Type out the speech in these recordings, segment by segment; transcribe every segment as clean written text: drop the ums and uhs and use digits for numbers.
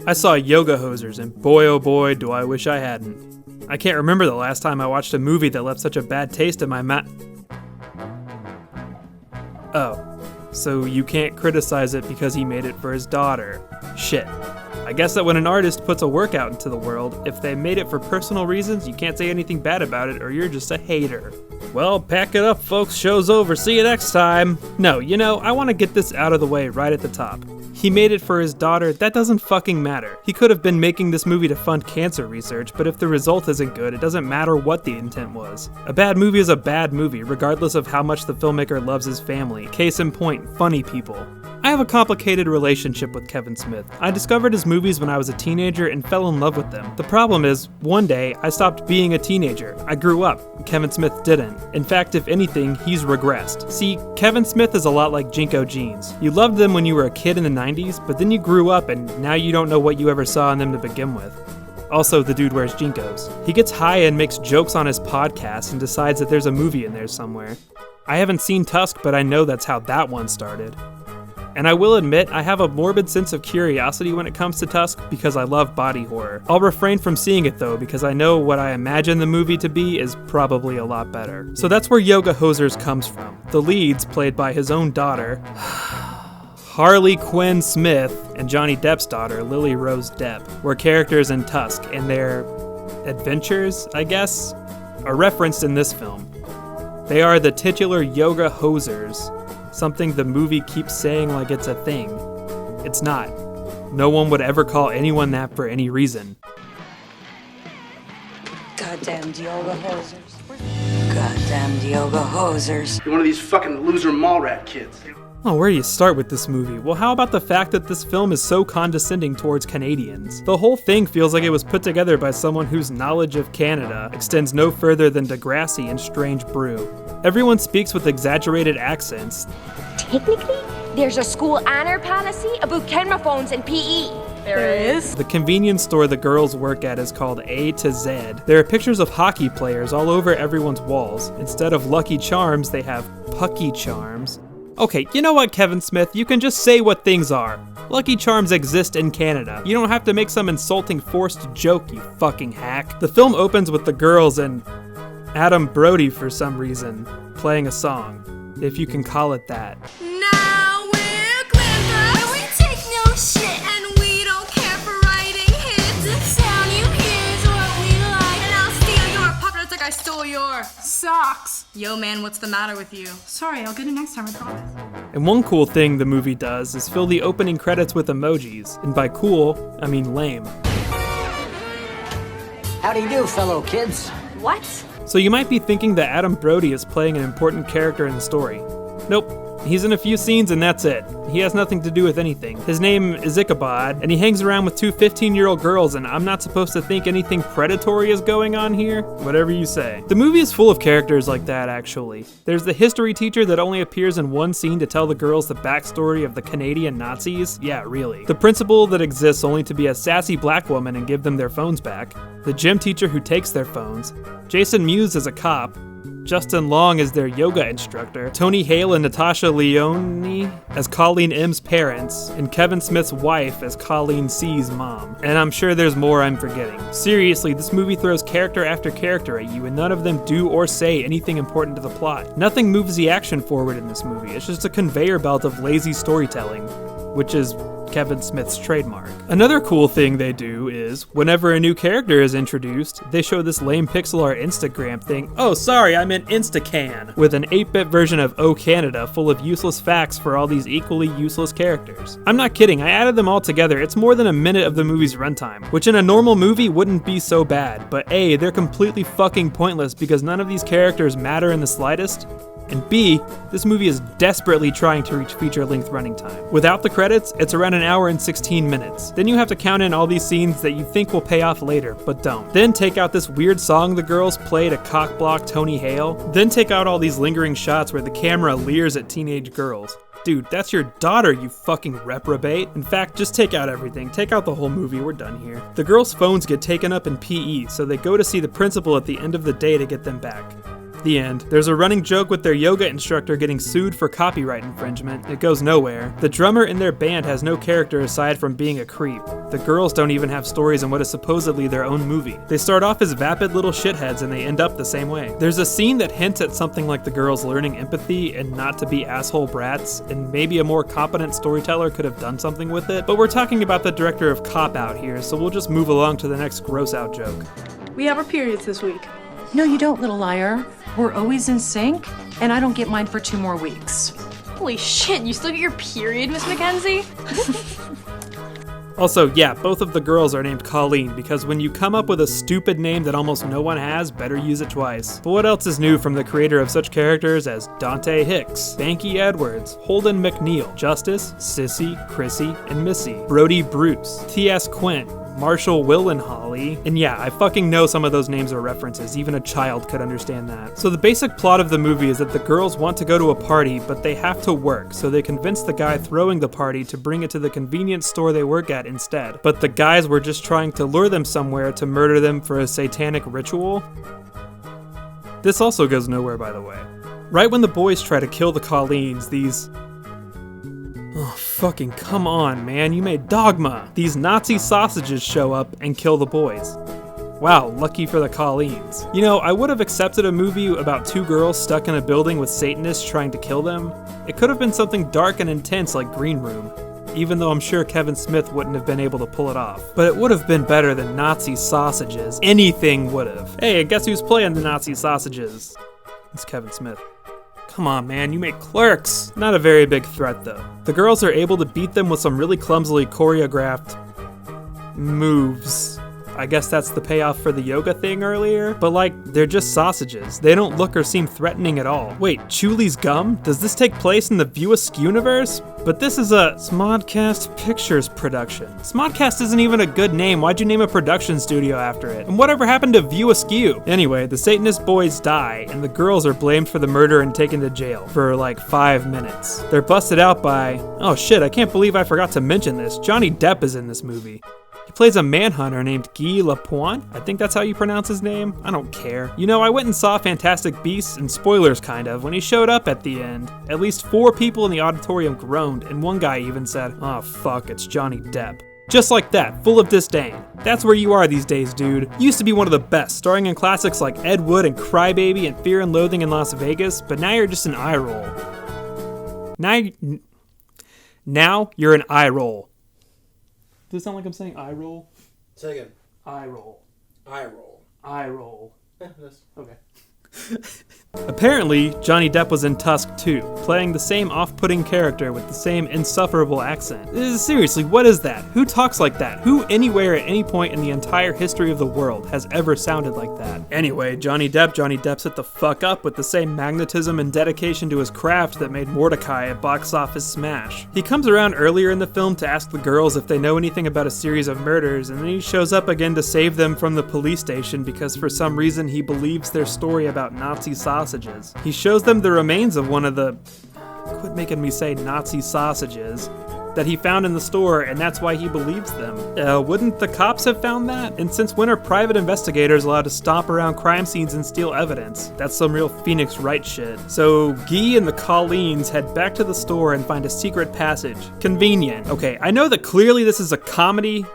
I saw Yoga Hosers, and boy oh boy do I wish I hadn't. I can't remember the last time I watched a movie that left such a bad taste in my mouth. Oh, so you can't criticize it because he made it for his daughter. Shit. I guess that when an artist puts a work out into the world, if they made it for personal reasons, you can't say anything bad about it or you're just a hater. Well, pack it up, folks. Show's over. See you next time. No, I want to get this out of the way right at the top. He made it for his daughter. That doesn't fucking matter. He could have been making this movie to fund cancer research, but if the result isn't good, it doesn't matter what the intent was. A bad movie is a bad movie, regardless of how much the filmmaker loves his family. Case in point, funny people. I have a complicated relationship with Kevin Smith. I discovered his movies when I was a teenager and fell in love with them. The problem is, one day, I stopped being a teenager. I grew up. Kevin Smith didn't. In fact, if anything, he's regressed. See, Kevin Smith is a lot like Jinko jeans. You loved them when you were a kid in the 90s, but then you grew up and now you don't know what you ever saw in them to begin with. Also, the dude wears Jinkos. He gets high and makes jokes on his podcast and decides that there's a movie in there somewhere. I haven't seen Tusk, but I know that's how that one started. And I will admit, I have a morbid sense of curiosity when it comes to Tusk because I love body horror. I'll refrain from seeing it though because I know what I imagine the movie to be is probably a lot better. So that's where Yoga Hosers comes from. The leads, played by his own daughter, Harley Quinn Smith, and Johnny Depp's daughter, Lily Rose Depp, were characters in Tusk, and their adventures, I guess, are referenced in this film. They are the titular Yoga Hosers, something the movie keeps saying like it's a thing. It's not. No one would ever call anyone that for any reason. Goddamn yoga hosers. Goddamn yoga hosers. You're one of these fucking loser mall rat kids. Oh, where do you start with this movie? Well, how about the fact that this film is so condescending towards Canadians? The whole thing feels like it was put together by someone whose knowledge of Canada extends no further than Degrassi and Strange Brew. Everyone speaks with exaggerated accents. Technically, there's a school honor policy about camera phones and PE. There is. The convenience store the girls work at is called A to Z. There are pictures of hockey players all over everyone's walls. Instead of Lucky Charms, they have Pucky Charms. Okay, you know what, Kevin Smith? You can just say what things are. Lucky Charms exist in Canada. You don't have to make some insulting forced joke, you fucking hack. The film opens with the girls and Adam Brody, for some reason, playing a song, if you can call it that. Now we're clever, and we take no shit, and we don't care for writing hits. The sound you hear is what we like, and I'll steal your puppets like I stole your socks. Yo, man, what's the matter with you? Sorry, I'll get it next time, I promise. And one cool thing the movie does is fill the opening credits with emojis. And by cool, I mean lame. How do you do, fellow kids? What? So you might be thinking that Adam Brody is playing an important character in the story. Nope. He's in a few scenes and that's it. He has nothing to do with anything. His name is Ichabod, and he hangs around with two 15-year-old girls, and I'm not supposed to think anything predatory is going on here? Whatever you say. The movie is full of characters like that, actually. There's the history teacher that only appears in one scene to tell the girls the backstory of the Canadian Nazis. Yeah, really. The principal that exists only to be a sassy black woman and give them their phones back. The gym teacher who takes their phones. Jason Mewes as a cop. Justin Long as their yoga instructor, Tony Hale and Natasha Lyonne as Colleen M's parents, and Kevin Smith's wife as Colleen C's mom. And I'm sure there's more I'm forgetting. Seriously, this movie throws character after character at you, and none of them do or say anything important to the plot. Nothing moves the action forward in this movie. It's just a conveyor belt of lazy storytelling, which is Kevin Smith's trademark. Another cool thing they do is, whenever a new character is introduced, they show this lame pixel art Instagram thing, oh sorry, I meant Instacan, with an 8-bit version of Oh Canada full of useless facts for all these equally useless characters. I'm not kidding, I added them all together. It's more than a minute of the movie's runtime, which in a normal movie wouldn't be so bad, but A, they're completely fucking pointless because none of these characters matter in the slightest, and B, this movie is desperately trying to reach feature-length running time. Without the credits, it's around an hour and 16 minutes. Then you have to count in all these scenes that you think will pay off later, but don't. Then take out this weird song the girls play to cockblock Tony Hale. Then take out all these lingering shots where the camera leers at teenage girls. Dude, that's your daughter, you fucking reprobate. In fact, just take out everything. Take out the whole movie, we're done here. The girls' phones get taken up in PE, so they go to see the principal at the end of the day to get them back. The end. There's a running joke with their yoga instructor getting sued for copyright infringement. It goes nowhere. The drummer in their band has no character aside from being a creep. The girls don't even have stories in what is supposedly their own movie. They start off as vapid little shitheads and they end up the same way. There's a scene that hints at something like the girls learning empathy and not to be asshole brats, and maybe a more competent storyteller could have done something with it, but we're talking about the director of Cop Out here, so we'll just move along to the next gross out joke. We have our periods this week. No, you don't, little liar. We're always in sync, and I don't get mine for 2 more weeks. Holy shit, you still get your period, Miss Mackenzie? Also, yeah, both of the girls are named Colleen, because when you come up with a stupid name that almost no one has, better use it twice. But what else is new from the creator of such characters as Dante Hicks, Banky Edwards, Holden McNeil, Justice, Sissy, Chrissy, and Missy, Brody Bruce, T.S. Quint, Marshall Willenholly, and yeah, I fucking know some of those names are references, even a child could understand that. So the basic plot of the movie is that the girls want to go to a party, but they have to work, so they convince the guy throwing the party to bring it to the convenience store they work at instead. But the guys were just trying to lure them somewhere to murder them for a satanic ritual. This also goes nowhere, by the way. Right when the boys try to kill the Colleens, oh, fucking come on, man, you made Dogma! These Nazi sausages show up and kill the boys. Wow, lucky for the Colleens. You know, I would have accepted a movie about 2 girls stuck in a building with Satanists trying to kill them. It could have been something dark and intense like Green Room, even though I'm sure Kevin Smith wouldn't have been able to pull it off. But it would have been better than Nazi sausages. Anything would have. Hey, guess who's playing the Nazi sausages? It's Kevin Smith. Come on, man, you make Clerks! Not a very big threat, though. The girls are able to beat them with some really clumsily choreographed moves. I guess that's the payoff for the yoga thing earlier, but like, they're just sausages. They don't look or seem threatening at all. Wait, Chuli's Gum? Does this take place in the View Askew universe? But this is a Smodcast Pictures production. Smodcast isn't even a good name. Why'd you name a production studio after it? And whatever happened to View Askew? Anyway, the Satanist boys die, and the girls are blamed for the murder and taken to jail for like 5 minutes. They're busted out by, oh shit, I can't believe I forgot to mention this. Johnny Depp is in this movie. He plays a manhunter named Guy Lapointe. I think that's how you pronounce his name. I don't care. You know, I went and saw Fantastic Beasts, and spoilers kind of, when he showed up at the end. At least 4 people in the auditorium groaned, and one guy even said, oh fuck, it's Johnny Depp. Just like that, full of disdain. That's where you are these days, dude. You used to be one of the best, starring in classics like Ed Wood and Crybaby and Fear and Loathing in Las Vegas, but now you're just an eye roll. Now you're an eye roll. Does it sound like I'm saying eye roll? Say again. Eye roll. Eye roll. Eye roll. Yeah, that's okay. Apparently, Johnny Depp was in Tusk too, playing the same off-putting character with the same insufferable accent. Seriously, what is that? Who talks like that? Who anywhere at any point in the entire history of the world has ever sounded like that? Anyway, Johnny Depp's it the fuck up with the same magnetism and dedication to his craft that made Mordecai a box office smash. He comes around earlier in the film to ask the girls if they know anything about a series of murders, and then he shows up again to save them from the police station because for some reason he believes their story about Nazi sausages. He shows them the remains of one of the... Quit making me say Nazi sausages. That he found in the store, and that's why he believes them. Wouldn't the cops have found that? And since when are private investigators allowed to stomp around crime scenes and steal evidence? That's some real Phoenix Wright shit. So Guy and the Colleens head back to the store and find a secret passage. Convenient. Okay, I know that clearly this is a comedy.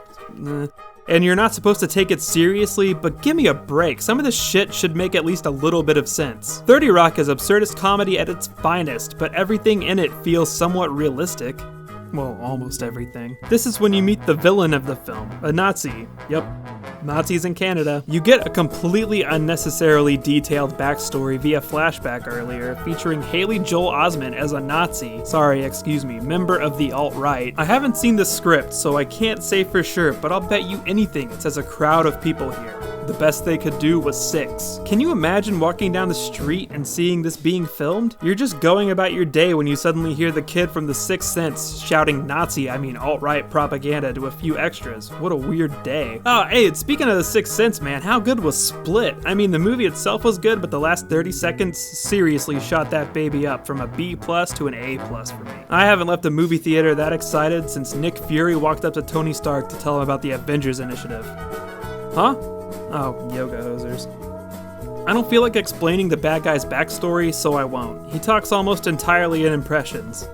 And you're not supposed to take it seriously, but give me a break. Some of this shit should make at least a little bit of sense. 30 Rock is absurdist comedy at its finest, but everything in it feels somewhat realistic. Well, almost everything. This is when you meet the villain of the film, a Nazi. Yep, Nazis in Canada. You get a completely unnecessarily detailed backstory via flashback earlier, featuring Haley Joel Osment as a Nazi, member of the alt-right. I haven't seen the script, so I can't say for sure, but I'll bet you anything it says a crowd of people here. The best they could do was 6. Can you imagine walking down the street and seeing this being filmed? You're just going about your day when you suddenly hear the kid from The Sixth Sense shouting alt-right propaganda to a few extras. What a weird day. Oh, hey, speaking of The Sixth Sense, man, how good was Split? I mean, the movie itself was good, but the last 30 seconds seriously shot that baby up from a B+ to an A+ for me. I haven't left a movie theater that excited since Nick Fury walked up to Tony Stark to tell him about the Avengers Initiative. Huh? Oh, yoga hosers. I don't feel like explaining the bad guy's backstory, so I won't. He talks almost entirely in impressions.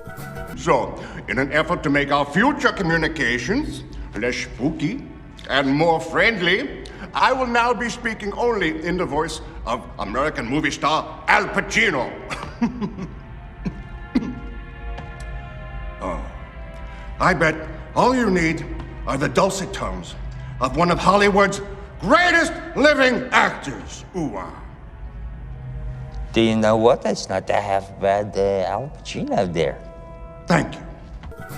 So, in an effort to make our future communications less spooky and more friendly, I will now be speaking only in the voice of American movie star Al Pacino. Oh, I bet all you need are the dulcet tones of one of Hollywood's greatest living actors. Ooh-ah. Do you know what? It's not that half bad Al Pacino there. Thank you.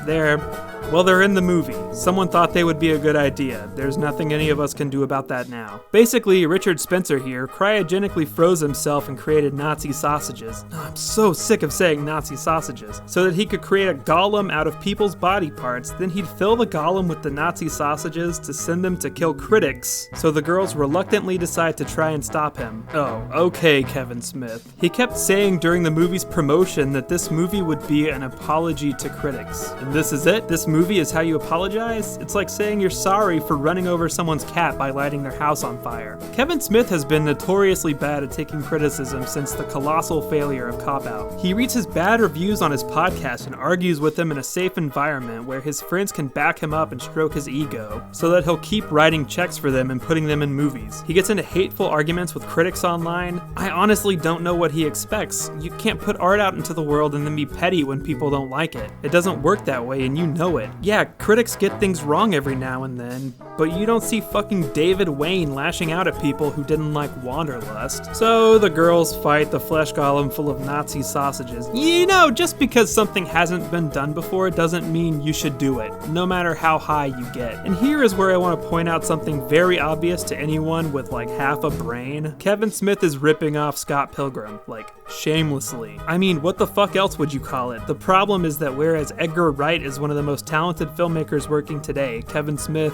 They're in the movie. Someone thought they would be a good idea. There's nothing any of us can do about that now. Basically, Richard Spencer here cryogenically froze himself and created Nazi sausages. I'm so sick of saying Nazi sausages. So that he could create a golem out of people's body parts, then he'd fill the golem with the Nazi sausages to send them to kill critics, so the girls reluctantly decide to try and stop him. Oh, okay, Kevin Smith. He kept saying during the movie's promotion that this movie would be an apology to critics. And this is it? This movie is how you apologize? It's like saying you're sorry for running over someone's cat by lighting their house on fire. Kevin Smith has been notoriously bad at taking criticism since the colossal failure of Cop Out. He reads his bad reviews on his podcast and argues with them in a safe environment where his friends can back him up and stroke his ego, so that he'll keep writing checks for them and putting them in movies. He gets into hateful arguments with critics online. I honestly don't know what he expects. You can't put art out into the world and then be petty when people don't like it. It doesn't work that way, and you know it. Yeah, critics get things wrong every now and then, but you don't see fucking David Wayne lashing out at people who didn't like Wanderlust. So the girls fight the flesh golem full of Nazi sausages. You know, just because something hasn't been done before doesn't mean you should do it, no matter how high you get. And here is where I want to point out something very obvious to anyone with like half a brain. Kevin Smith is ripping off Scott Pilgrim, like shamelessly. I mean, what the fuck else would you call it? The problem is that whereas Edgar Wright is one of the most talented filmmakers working today, Kevin Smith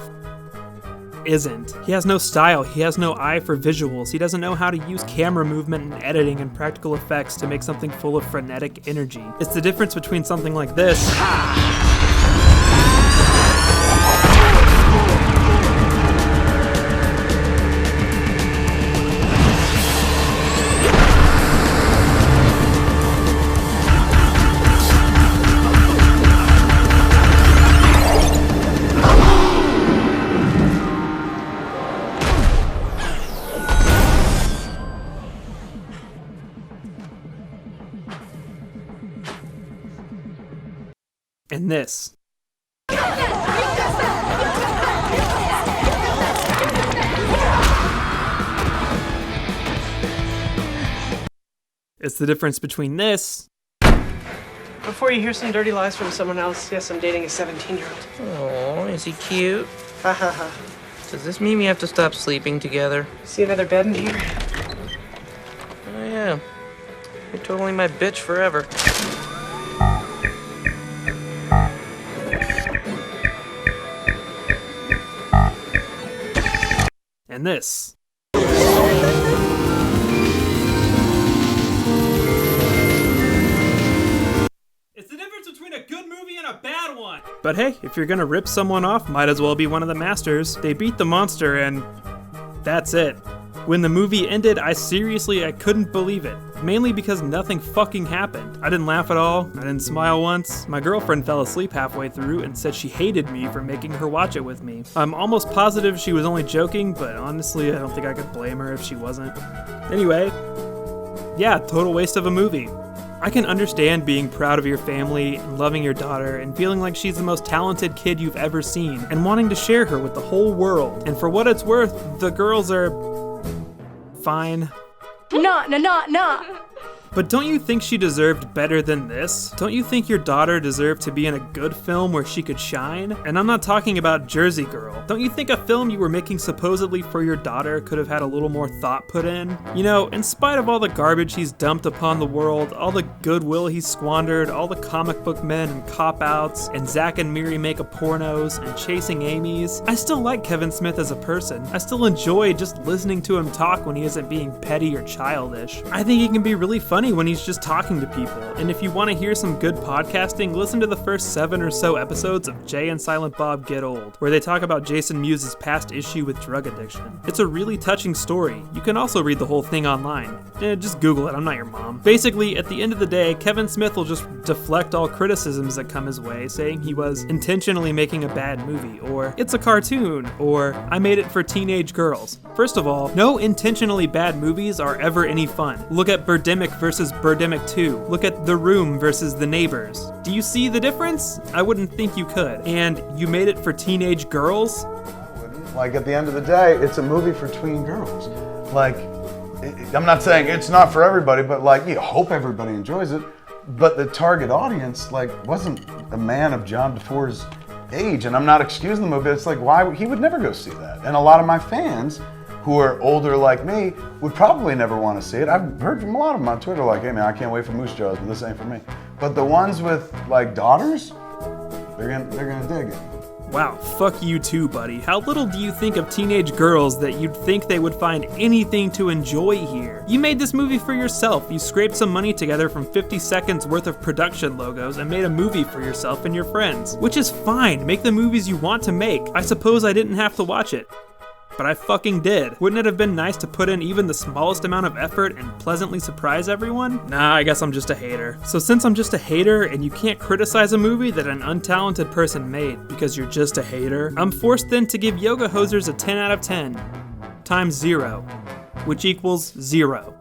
isn't. He has no style, he has no eye for visuals, he doesn't know how to use camera movement and editing and practical effects to make something full of frenetic energy. It's the difference between something like this and this. It's the difference between this. Before you hear some dirty lies from someone else, yes, I'm dating a 17-year-old. Oh, is he cute? Ha ha ha. Does this mean we have to stop sleeping together? See another bed in here? Oh yeah. You're totally my bitch forever. And this. It's the difference between a good movie and a bad one. But hey, if you're gonna rip someone off, might as well be one of the masters. They beat the monster and that's it. When the movie ended, I couldn't believe it. Mainly because nothing fucking happened. I didn't laugh at all, I didn't smile once. My girlfriend fell asleep halfway through and said she hated me for making her watch it with me. I'm almost positive she was only joking, but honestly, I don't think I could blame her if she wasn't. Anyway, yeah, total waste of a movie. I can understand being proud of your family and loving your daughter and feeling like she's the most talented kid you've ever seen and wanting to share her with the whole world. And for what it's worth, the girls are fine. Nah. But don't you think she deserved better than this? Don't you think your daughter deserved to be in a good film where she could shine? And I'm not talking about Jersey Girl. Don't you think a film you were making supposedly for your daughter could have had a little more thought put in? You know, in spite of all the garbage he's dumped upon the world, all the goodwill he's squandered, all the comic book men and cop-outs, and Zack and Miri make a pornos, and chasing Amy's, I still like Kevin Smith as a person. I still enjoy just listening to him talk when he isn't being petty or childish. I think he can be really funny funny when he's just talking to people, and if you want to hear some good podcasting, listen to the first 7 or so episodes of Jay and Silent Bob Get Old, where they talk about Jason Mewes' past issue with drug addiction. It's a really touching story. You can also read the whole thing online. Just Google it, I'm not your mom. Basically, at the end of the day, Kevin Smith will just deflect all criticisms that come his way, saying he was intentionally making a bad movie, or it's a cartoon, or I made it for teenage girls. First of all, no intentionally bad movies are ever any fun. Look at Birdemic versus Birdemic 2. Look at The Room versus The Neighbors. Do you see the difference? I wouldn't think you could. And you made it for teenage girls? Like, at the end of the day, it's a movie for tween girls. Like, I'm not saying it's not for everybody, but like, you hope everybody enjoys it. But the target audience, like, wasn't a man of John DeFore's age. And I'm not excusing the movie, but it's like, why? He would never go see that. And a lot of my fans who are older like me would probably never want to see it. I've heard from a lot of them on Twitter like, hey man, I can't wait for Moose Jaws, but this ain't for me. But the ones with like daughters, they're gonna dig it. Wow, fuck you too, buddy. How little do you think of teenage girls that you'd think they would find anything to enjoy here? You made this movie for yourself. You scraped some money together from 50 seconds worth of production logos and made a movie for yourself and your friends. Which is fine, make the movies you want to make. I suppose I didn't have to watch it. But I fucking did. Wouldn't it have been nice to put in even the smallest amount of effort and pleasantly surprise everyone? Nah, I guess I'm just a hater. So since I'm just a hater and you can't criticize a movie that an untalented person made because you're just a hater, I'm forced then to give Yoga Hosers a 10 out of 10 times 0, which equals 0.